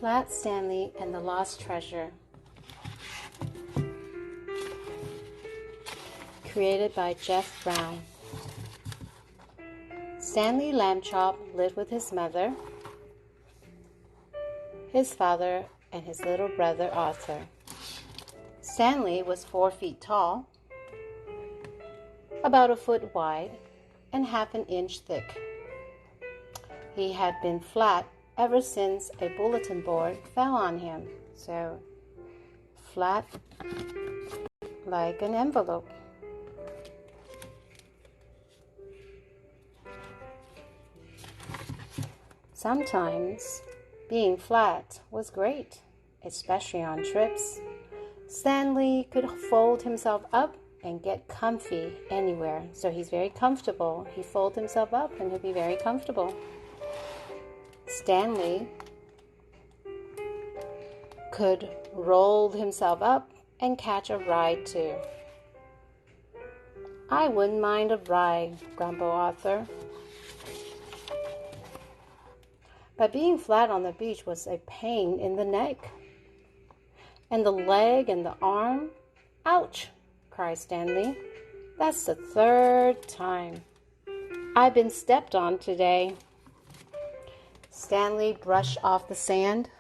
Flat Stanley and the Lost Treasure. Created by Jeff Brown. Stanley Lambchop lived with his mother, his father, and his little brother Arthur. Stanley was 4 feet tall, about a foot wide, and half an inch thick. He had been flat ever since a bulletin board fell on him, so flat like an envelope. Sometimes being flat was great, especially on trips. Stanley could fold himself up and get comfy anywhere, so he's very comfortable. He folds himself up and he'll be very comfortable. Stanley could roll himself up and catch a ride too. I wouldn't mind a ride, grumbled Arthur. But being flat on the beach was a pain in the neck. And the leg and the arm. Ouch, cried Stanley. That's the 3rd time. I've been stepped on today. Stanley brushed off the sand.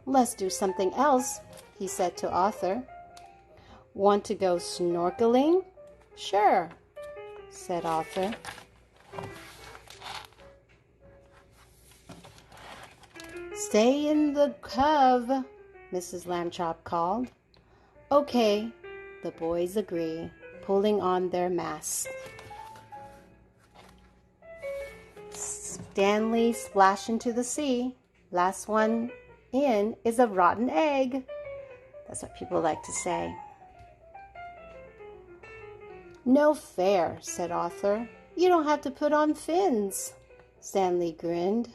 Let's do something else, he said to Arthur. Want to go snorkeling? Sure, said Arthur. Stay in the cove, Mrs. Lambchop called. Okay, the boys agree, pulling on their masks. Stanley splashed into the sea. Last one in is a rotten egg. That's what people like to say. No fair, said Arthur. You don't have to put on fins. Stanley grinned.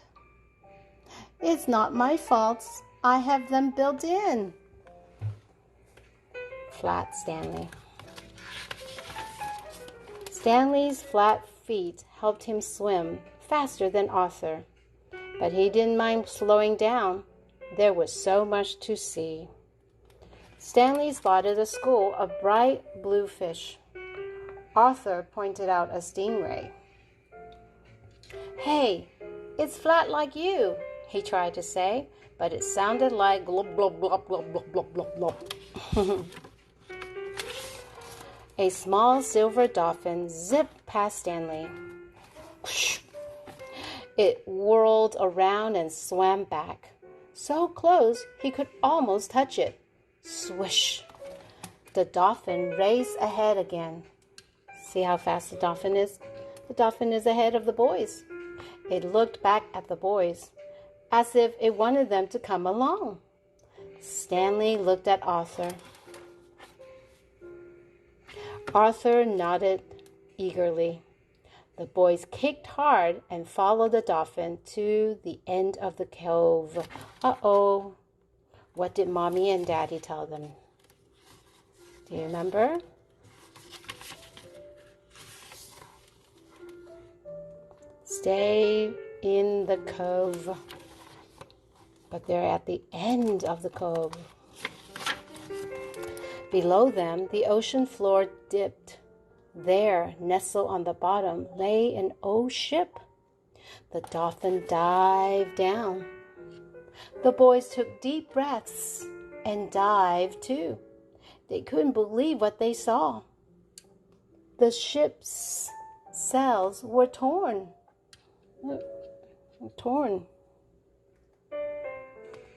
It's not my fault. I have them built in. Flat Stanley. Stanley's flat feet helped him swim faster than Arthur, but he didn't mind slowing down. There was so much to see. Stanley spotted a school of bright blue fish. Arthur pointed out a stingray. Hey, it's flat like you, he tried to say, but it sounded like glub, glub, glub, glub, glub, glub, glub, glub. A small silver dolphin zipped past Stanley. It whirled around and swam back, so close he could almost touch it. Swish! The dolphin raced ahead again. See how fast the dolphin is? The dolphin is ahead of the boys. It looked back at the boys, as if it wanted them to come along. Stanley looked at Arthur. Arthur nodded eagerly. The boys kicked hard and followed the dolphin to the end of the cove. Uh-oh. What did Mommy and Daddy tell them? Do you remember? Stay in the cove. But they're at the end of the cove. Below them, the ocean floor dipped. There, nestled on the bottom, lay an old ship. The dolphin dived down. The boys took deep breaths and dived too. They couldn't believe what they saw. The ship's sails were torn.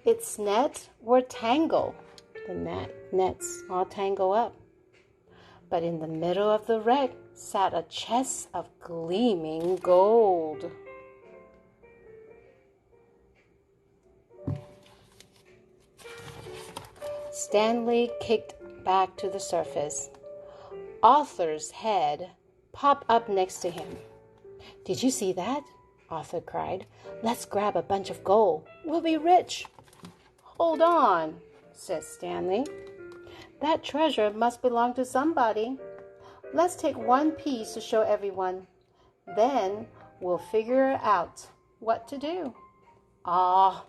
Its nets were tangled. The nets all tangle up. But in the middle of the wreck sat a chest of gleaming gold. Stanley kicked back to the surface. Arthur's head popped up next to him. Did you see that? Arthur cried. Let's grab a bunch of gold. We'll be rich. Hold on, said Stanley. That treasure must belong to somebody. Let's take one piece to show everyone. Then we'll figure out what to do. Ah,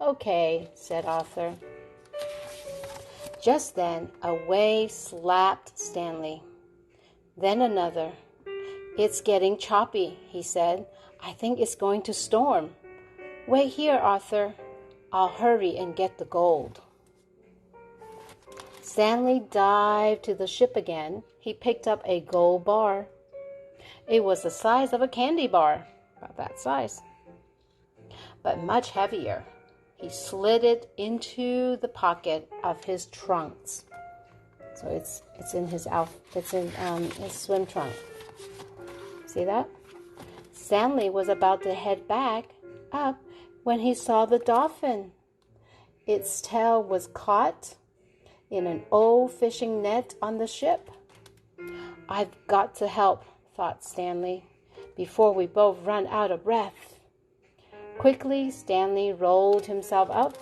Okay, said Arthur. Just then, a wave slapped Stanley. Then another. It's getting choppy, he said. I think it's going to storm. Wait here, Arthur. I'll hurry and get the gold. Stanley dived to the ship again. He picked up a gold bar. It was the size of a candy bar, about that size, but much heavier. He slid it into the pocket of his trunks. So it's in his his swim trunk. See that? Stanley was about to head back up when he saw the dolphin. Its tail was caught in an old fishing net on the ship. I've got to help, thought Stanley, before we both run out of breath. Quickly, Stanley rolled himself up.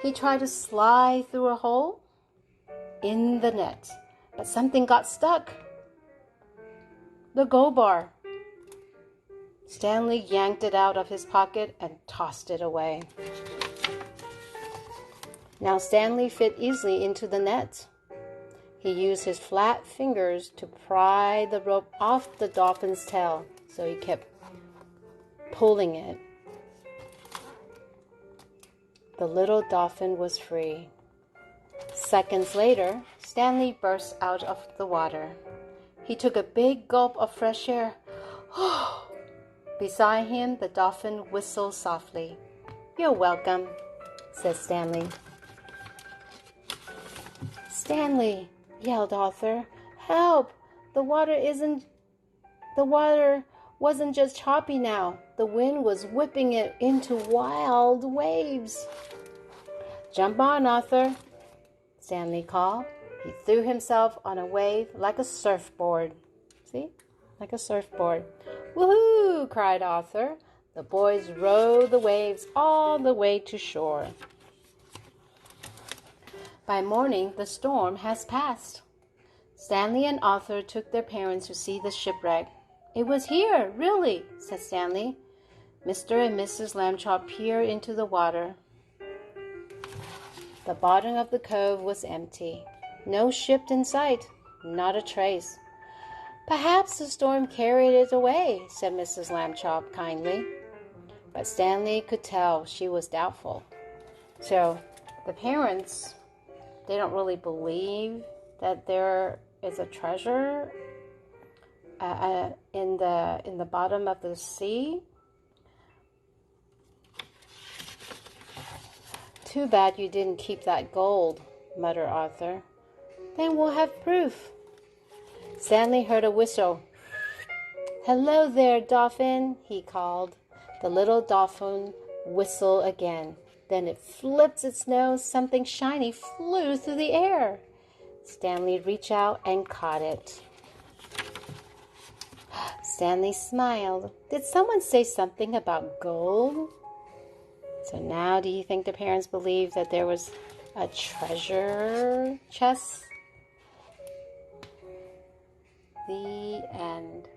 He tried to slide through a hole in the net, but something got stuck. The gold bar. Stanley yanked it out of his pocket and tossed it away. Now Stanley fit easily into the net. He used his flat fingers to pry the rope off the dolphin's tail, so he kept pulling it. The little dolphin was free. Seconds later, Stanley burst out of the water. He took a big gulp of fresh air. Beside him, the dolphin whistled softly. You're welcome, said Stanley. Stanley, yelled Arthur, help! The water wasn't just choppy now. The wind was whipping it into wild waves. Jump on, Arthur, Stanley called. He threw himself on a wave like a surfboard. See? Like a surfboard. Woohoo! Cried Arthur. The boys rode the waves all the way to shore. By morning, the storm has passed. Stanley and Arthur took their parents to see the shipwreck. It was here, really, said Stanley. Mr. and Mrs. Lambchop peered into the water. The bottom of the cove was empty. No ship in sight, not a trace. Perhaps the storm carried it away, said Mrs. Lambchop kindly. But Stanley could tell she was doubtful. So the parents, they don't really believe that there is a treasure in the bottom of the sea. Too bad you didn't keep that gold, muttered Arthur. Then we'll have proof. Stanley heard a whistle. Hello there, dolphin, he called. The little dolphin whistled again. Then it flipped its nose. Something shiny flew through the air. Stanley reached out and caught it. Stanley smiled. Did someone say something about gold? So now do you think the parents believed that there was a treasure chest? The end.